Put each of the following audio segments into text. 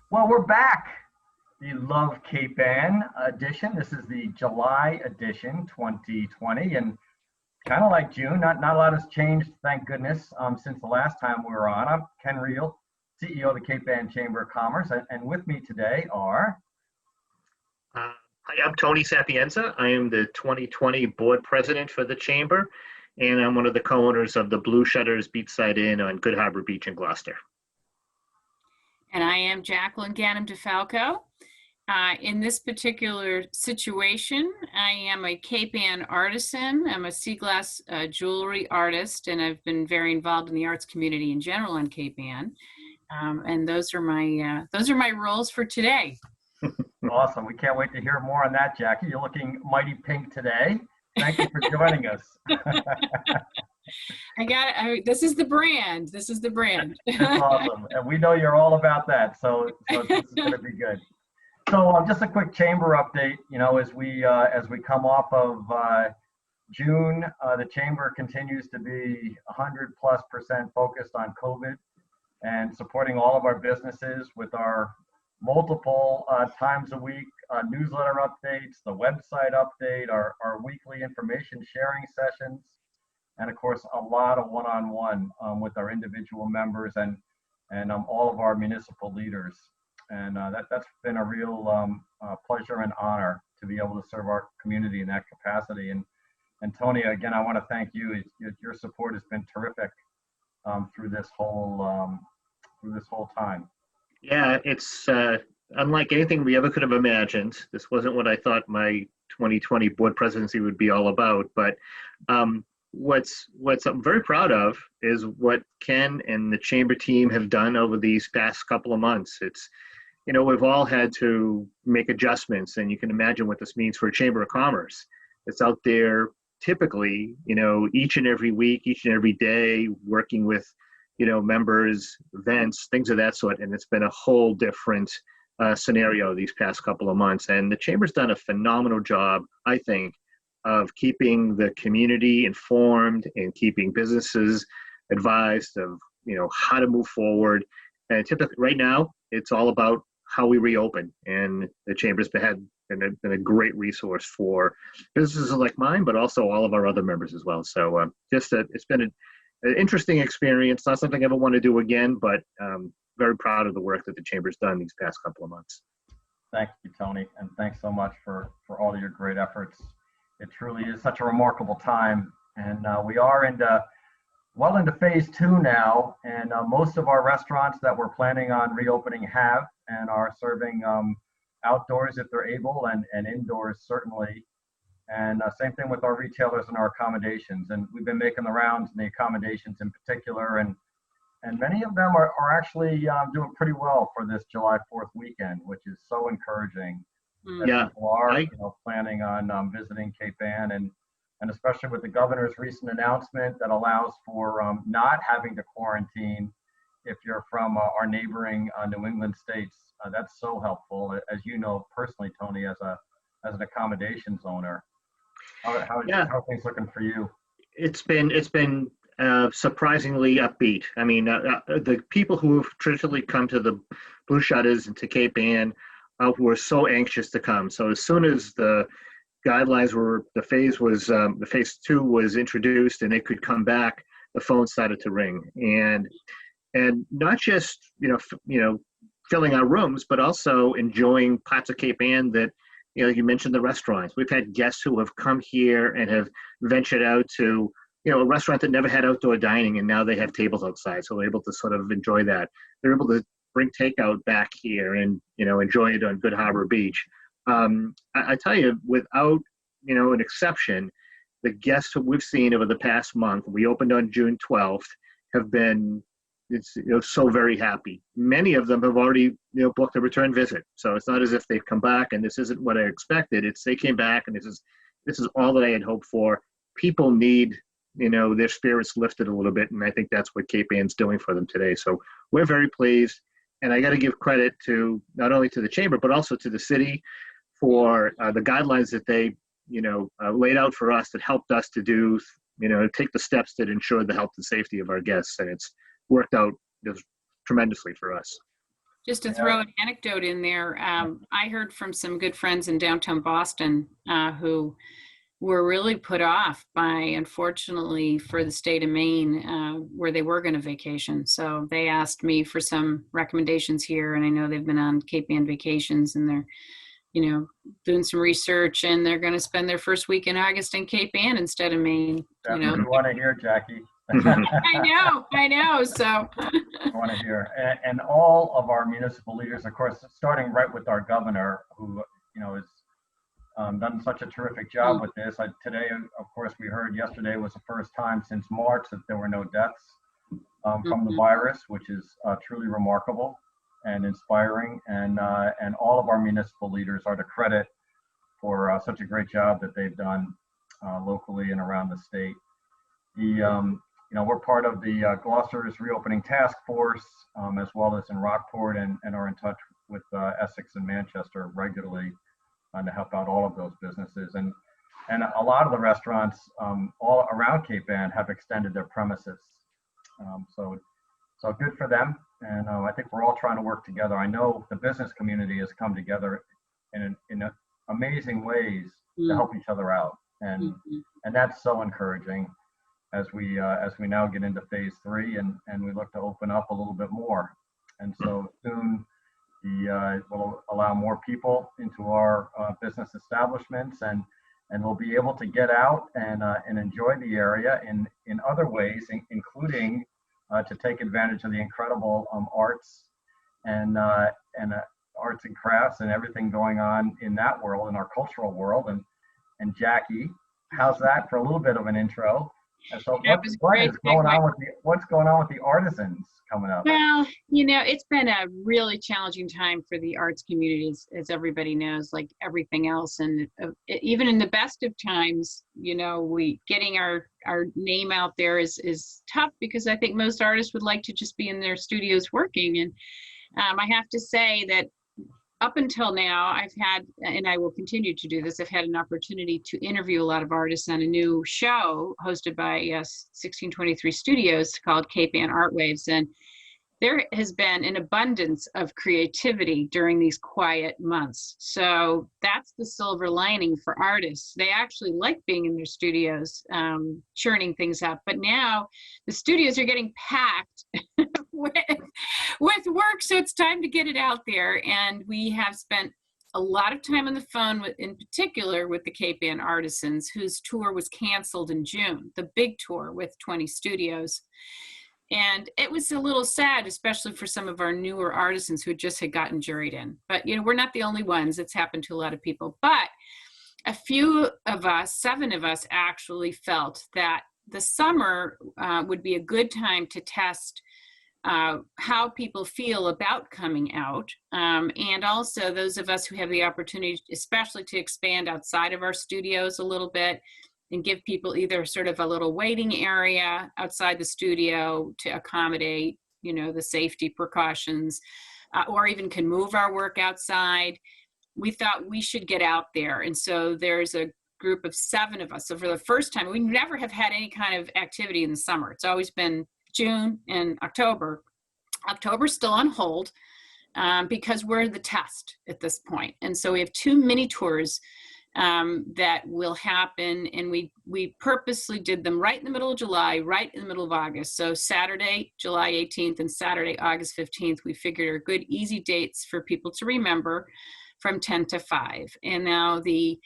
Well, we're back. The Love Cape Ann edition. This is the July edition, 2020, and kind of like June, not a lot has changed, thank goodness, since the last time we were on. I'm Ken Reel, CEO of the Cape Ann Chamber of Commerce, and with me today are. Uh, Hi, I'm Tony Sapienza. I am the 2020 board president for the chamber, and I'm one of the co-owners of the Blue Shutters Beachside Inn on Good Harbor Beach in Gloucester. And I am Jacqueline Ganem DeFalco. In this particular situation, I am a Cape Ann artisan. I'm a sea glass jewelry artist, and I've been very involved in the arts community in general on Cape Ann. And those are my roles for today. Awesome. We can't wait to hear more on that, Jackie. You're looking mighty pink today. Thank you for joining us. This is the brand. This is the brand. That's awesome. And we know you're all about that. So this is going to be good. So just a quick chamber update, as we come off of June, the chamber continues to be 100+% focused on COVID and supporting all of our businesses with our multiple times a week newsletter updates, the website update, our weekly information sharing sessions, and of course a lot of one-on-one with our individual members and all of our municipal leaders. And that's been a real pleasure and honor to be able to serve our community in that capacity. And Tony, again, I want to thank you. Your support has been terrific through this whole time. Yeah, it's unlike anything we ever could have imagined. This wasn't what I thought my 2020 board presidency would be all about. But what I'm very proud of is what Ken and the chamber team have done over these past couple of months. It's, we've all had to make adjustments, and you can imagine what this means for a chamber of commerce. It's out there typically, each and every week, each and every day, working with, members, events, things of that sort. And it's been a whole different scenario these past couple of months. And the chamber's done a phenomenal job, I think, of keeping the community informed and keeping businesses advised of, how to move forward. And typically right now, it's all about how we reopen. And the chamber's been a great resource for businesses like mine, but also all of our other members as well. So it's been an interesting experience, not something I ever want to do again, but very proud of the work that the chamber's done these past couple of months. Thank you, Tony, and thanks so much for all of your great efforts. It truly is such a remarkable time, and we are into phase 2 now, and most of our restaurants that we're planning on reopening have and are serving outdoors if they're able, and indoors certainly. And same thing with our retailers and our accommodations. And we've been making the rounds in the accommodations in particular, and many of them are actually doing pretty well for this July 4th weekend, which is so encouraging. Yeah, people are planning on visiting Cape Ann, and especially with the governor's recent announcement that allows for not having to quarantine if you're from our neighboring New England states. That's so helpful, as you know personally, Tony, as an accommodations owner. How are things looking for you? It's been surprisingly upbeat. I mean, the people who have traditionally come to the Blue Shutters and to Cape Ann were so anxious to come. So as soon as the guidelines the phase 2 was introduced and they could come back, the phone started to ring, and not just filling our rooms, but also enjoying parts of Cape Ann that. You mentioned the restaurants. We've had guests who have come here and have ventured out to, a restaurant that never had outdoor dining, and now they have tables outside, so they're able to sort of enjoy that. They're able to bring takeout back here and, enjoy it on Good Harbor Beach. I tell you, without, an exception, the guests who we've seen over the past month, we opened on June 12th, have been so very happy. Many of them have already booked a return visit, so it's not as if they've come back and this isn't what I expected. It's they came back and this is all that I had hoped for. People need their spirits lifted a little bit, and I think that's what Cape Ann's doing for them today. So we're very pleased, and I got to give credit to not only to the chamber but also to the city for the guidelines that they laid out for us that helped us to do take the steps that ensure the health and safety of our guests, and it's worked out tremendously for us. Just to throw an anecdote in there, I heard from some good friends in downtown Boston who were really put off by, unfortunately, for the state of Maine, where they were going to vacation. So they asked me for some recommendations here, and I know they've been on Cape Ann vacations, and they're, doing some research, and they're going to spend their first week in August in Cape Ann instead of Maine. That's what we want to hear, Jackie. I know. So I want to hear, and all of our municipal leaders, of course, starting right with our governor, who has done such a terrific job with this. Today, of course, we heard yesterday was the first time since March that there were no deaths from the virus, which is truly remarkable and inspiring. And all of our municipal leaders are to credit for such a great job that they've done locally and around the state. We're part of the Gloucester's Reopening Task Force, as well as in Rockport, and are in touch with Essex and Manchester regularly to help out all of those businesses. And a lot of the restaurants all around Cape Ann have extended their premises. So good for them. And I think we're all trying to work together. I know the business community has come together in amazing ways to help each other out. And that's so encouraging as we now get into phase 3 and we look to open up a little bit more. And so soon will allow more people into our business establishments, and we'll be able to get out and enjoy the area in other ways, including to take advantage of the incredible arts and arts and crafts and everything going on in that world, in our cultural world. And Jackie, how's that for a little bit of an intro? And so what's going on with the artisans coming up? Well, it's been a really challenging time for the arts community, as everybody knows, like everything else. And even in the best of times, getting our name out there is tough, because I think most artists would like to just be in their studios working. And I have to say that up until now, I've had, and I will continue to do this, I've had an opportunity to interview a lot of artists on a new show hosted by 1623 Studios called Cape Ann Art Waves. And there has been an abundance of creativity during these quiet months. So that's the silver lining for artists. They actually like being in their studios, churning things up. But now the studios are getting packed with work, so it's time to get it out there. And we have spent a lot of time on the phone, in particular with the Cape Ann Artisans, whose tour was canceled in June, the big tour with 20 studios. And it was a little sad, especially for some of our newer artisans who just had gotten juried in. But, we're not the only ones. It's happened to a lot of people. But a few of us, 7 of us, actually felt that the summer would be a good time to test how people feel about coming out. And also those of us who have the opportunity, especially to expand outside of our studios a little bit, and give people either sort of a little waiting area outside the studio to accommodate, the safety precautions, or even can move our work outside. We thought we should get out there. And so there's a group of 7 of us. So for the first time, we never have had any kind of activity in the summer. It's always been June and October. October's still on hold because we're the test at this point. And so we have 2 mini tours that will happen, and we purposely did them right in the middle of July, right in the middle of August. So Saturday, July 18th, and Saturday, August 15th, we figured are good, easy dates for people to remember, from 10 to 5. And now the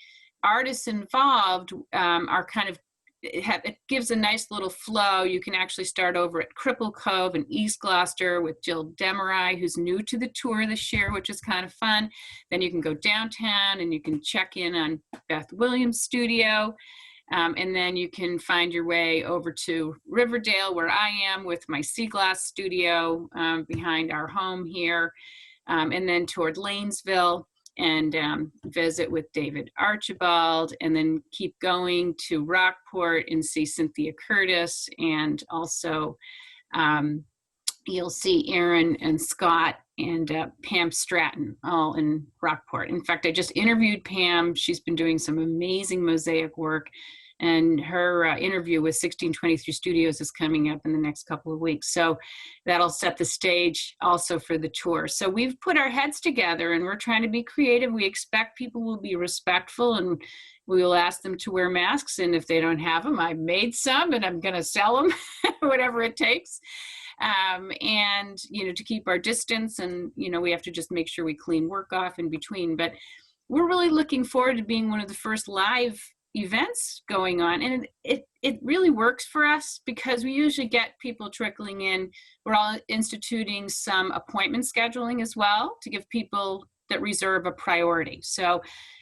artists involved are kind of, it gives a nice little flow. You can actually start over at Cripple Cove in East Gloucester with Jill Demery, who's new to the tour this year, which is kind of fun. Then you can go downtown and you can check in on Beth Williams' studio. And then you can find your way over to Riverdale, where I am with my Sea Glass studio behind our home here. And then toward Lanesville, and visit with David Archibald, and then keep going to Rockport and see Cynthia Curtis. And also you'll see Aaron and Scott and Pam Stratton all in Rockport. In fact, I just interviewed Pam. She's been doing some amazing mosaic work and her interview with 1623 Studios is coming up in the next couple of weeks. So that'll set the stage also for the tour. So we've put our heads together and we're trying to be creative. We expect people will be respectful, and we will ask them to wear masks. And if they don't have them, I made some and I'm going to sell them, whatever it takes. And, to keep our distance, and, we have to just make sure we clean work off in between. But we're really looking forward to being one of the first live events going on. And it really works for us because we usually get people trickling in. We're all instituting some appointment scheduling as well to give people that reserve a priority. So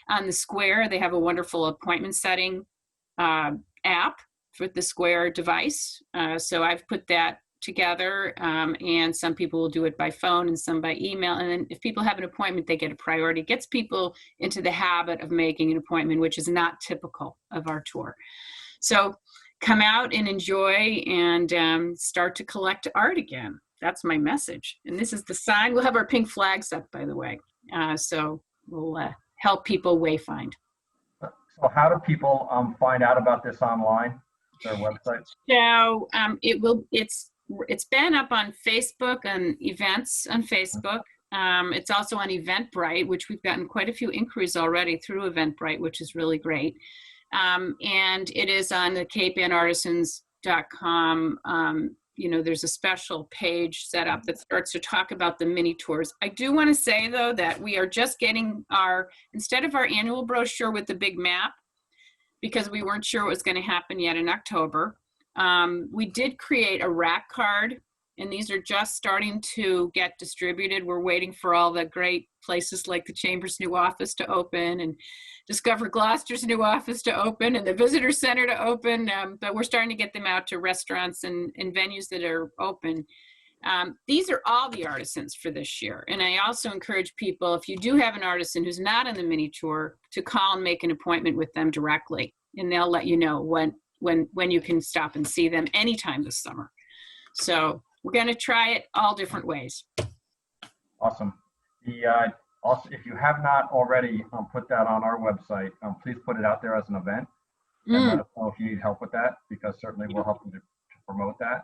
on the Square, they have a wonderful appointment setting app for the Square device. So I've put that together, and some people will do it by phone and some by email. And then if people have an appointment, they get a priority. It gets people into the habit of making an appointment, which is not typical of our tour. So come out and enjoy and start to collect art again. That's my message. And this is the sign. We'll have our pink flags up, by the way. So we'll help people wayfind. So how do people find out about this online? Their website? So it's been up on Facebook and events on Facebook. It's also on Eventbrite, which we've gotten quite a few inquiries already through Eventbrite, which is really great. And it is on the CapeAnnArtisans.com. There's a special page set up that starts to talk about the mini tours. I do want to say, though, that we are just getting instead of our annual brochure with the big map, because we weren't sure what was going to happen yet in October, we did create a rack card, and these are just starting to get distributed. We're waiting for all the great places like the Chamber's new office to open, and Discover Gloucester's new office to open, and the Visitor Center to open, but we're starting to get them out to restaurants and venues that are open. These are all the artisans for this year. And I also encourage people, if you do have an artisan who's not on the mini tour, to call and make an appointment with them directly, and they'll let you know when you can stop and see them anytime this summer. So we're going to try it all different ways. Awesome. Also, if you have not already put that on our website, please put it out there as an event. And let us know if you need help with that, because certainly we'll help you to promote that.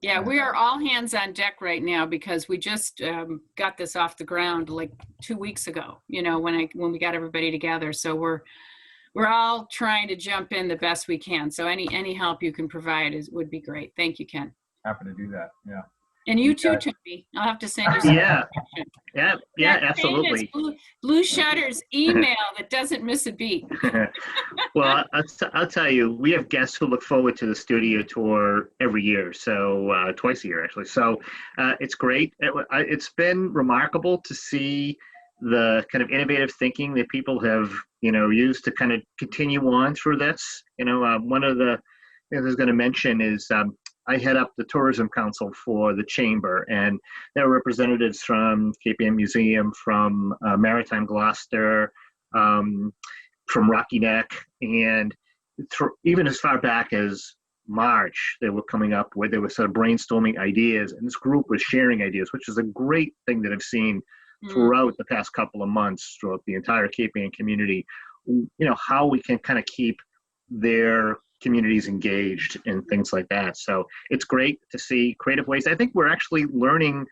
Yeah, we are all hands on deck right now because we just got this off the ground like 2 weeks ago, when we got everybody together. So we're all trying to jump in the best we can. So any help you can provide would be great. Thank you, Ken. Happy to do that. Yeah. And you too, Tony. I'll have to send you some. Yeah, That absolutely. Blue Shutter's email that doesn't miss a beat. Well, I'll tell you, we have guests who look forward to the studio tour every year, so twice a year actually. So it's great. It's been remarkable to see the kind of innovative thinking that people have, used to kind of continue on through this. One of the things I was going to mention is I head up the Tourism Council for the Chamber, and there are representatives from Cape Ann Museum, from Maritime Gloucester, from Rocky Neck, and even as far back as March, they were coming up where they were sort of brainstorming ideas, and this group was sharing ideas, which is a great thing that I've seen throughout the past couple of months throughout the entire Cape Ann community. How we can kind of keep their communities engaged and things like that. So it's great to see creative ways. I think we're actually learning,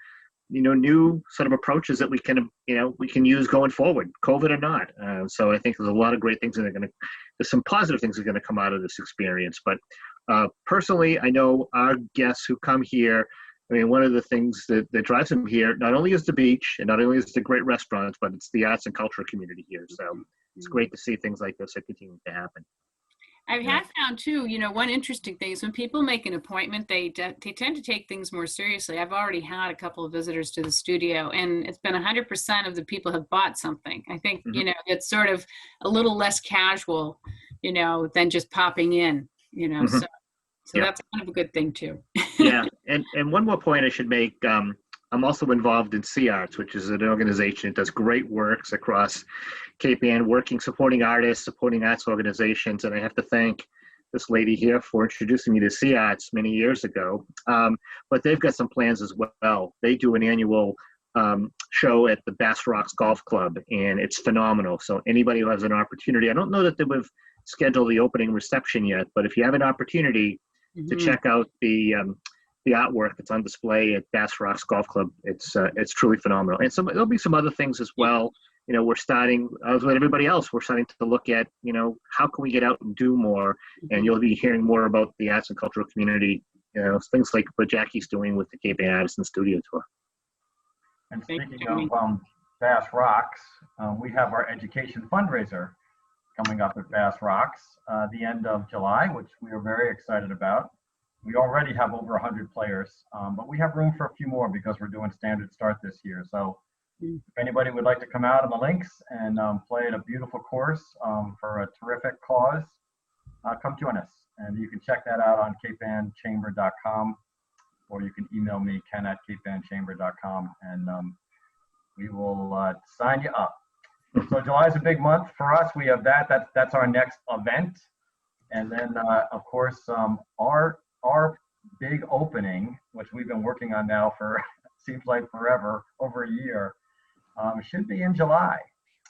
new sort of approaches that we can use going forward, COVID or not. So I think there's a lot of great things that there's some positive things that are going to come out of this experience. But personally, I know our guests who come here, one of the things that drives them here, not only is the beach and not only is the great restaurants, but it's the arts and culture community here. So it's great to see things like this are continuing to happen. I have found too, one interesting thing is when people make an appointment, they tend to take things more seriously. I've already had a couple of visitors to the studio, and it's been 100% of the people have bought something. I think, it's sort of a little less casual, than just popping in, so that's kind of a good thing too. Yeah. And one more point I should make, I'm also involved in Sea Arts, which is an organization that does great works across Cape Ann, supporting artists, supporting arts organizations. And I have to thank this lady here for introducing me to Sea Arts many years ago. But they've got some plans as well. They do an annual show at the Bass Rocks Golf Club, and it's phenomenal. So anybody who has an opportunity, I don't know that they've schedule the opening reception yet, but if you have an opportunity to Mhm. check out the artwork that's on display at Bass Rocks Golf Club, it's truly phenomenal. And there'll be some other things as well. You know, we're starting, as with everybody else, we're starting to look at, you know, how can we get out and do more? And you'll be hearing more about the arts and cultural community, you know, things like what Jackie's doing with the Cape Ann Addison Studio Tour. And Thank speaking you. of Bass Rocks, we have our education fundraiser coming up at Bass Rocks the end of July, which we are very excited about. We already have over 100 players, but we have room for a few more because we're doing standard start this year. So Mm. if anybody would like to come out on the links and play at a beautiful course for a terrific cause, come join us. And you can check that out on capeannchamber.com, or you can email me, ken@capeannchamber.com, and we will sign you up. So July is a big month for us. We have that's our next event. And then, of course, our big opening, which we've been working on now for seems like forever, over a year, should be in July.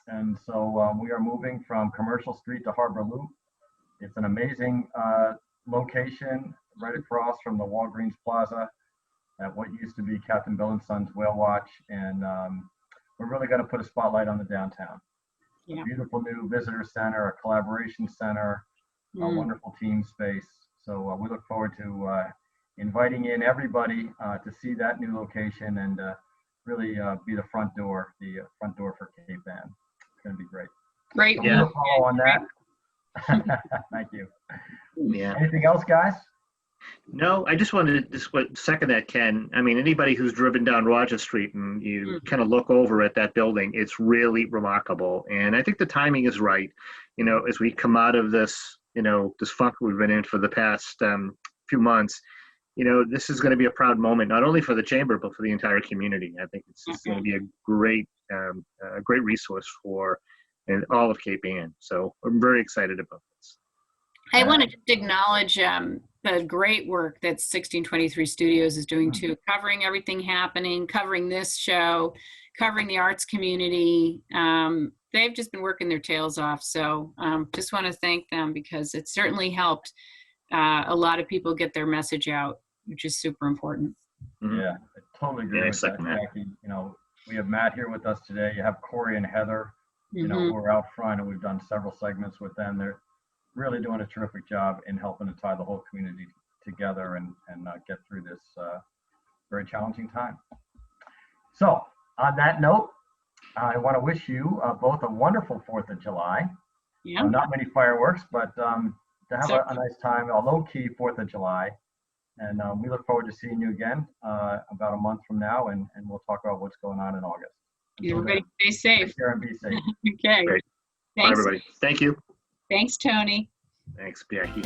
And so we are moving from Commercial Street to Harbor Loop. It's an amazing location right across from the Walgreens Plaza at what used to be Captain Bill and Son's Whale Watch. And we're really going to put a spotlight on the downtown. Yeah. A beautiful new visitor center, a collaboration center, a Mm. wonderful team space. So we look forward to inviting in everybody to see that new location and really be the front door for Cape Ann. It's going to be great. Great. So Yeah. we'll follow on that. Thank you. Yeah. Anything else, guys? No, I just wanted to second that, Ken. I mean, anybody who's driven down Roger Street and you kind of look over at that building, it's really remarkable. And I think the timing is right. You know, as we come out of this, you know, this funk we've been in for the past few months, you know, this is going to be a proud moment, not only for the chamber, but for the entire community. I think it's going to be a great resource for all of Cape Ann. So I'm very excited about this. I want to acknowledge the great work that 1623 Studios is doing too, covering everything happening, covering this show, covering the arts community. They've just been working their tails off. So just want to thank them because it certainly helped a lot of people get their message out, which is super important. Mhm. Yeah, I totally agree Yeah, I with that, second that. Jackie. You know, we have Matt here with us today. You have Corey and Heather, you know, Mhm. who are out front, and we've done several segments with them. They're really doing a terrific job in helping to tie the whole community together and get through this very challenging time. So on that note, I want to wish you both a wonderful 4th of July. Yeah. Not many fireworks, but to have So- a nice time, a low-key 4th of July. And we look forward to seeing you again about a month from now, and we'll talk about what's going on in August. Until Everybody then, stay safe. take care and be safe. Okay. Great. Bye, Thanks. everybody. Thank you. Thanks, Tony. Thanks, Jackie.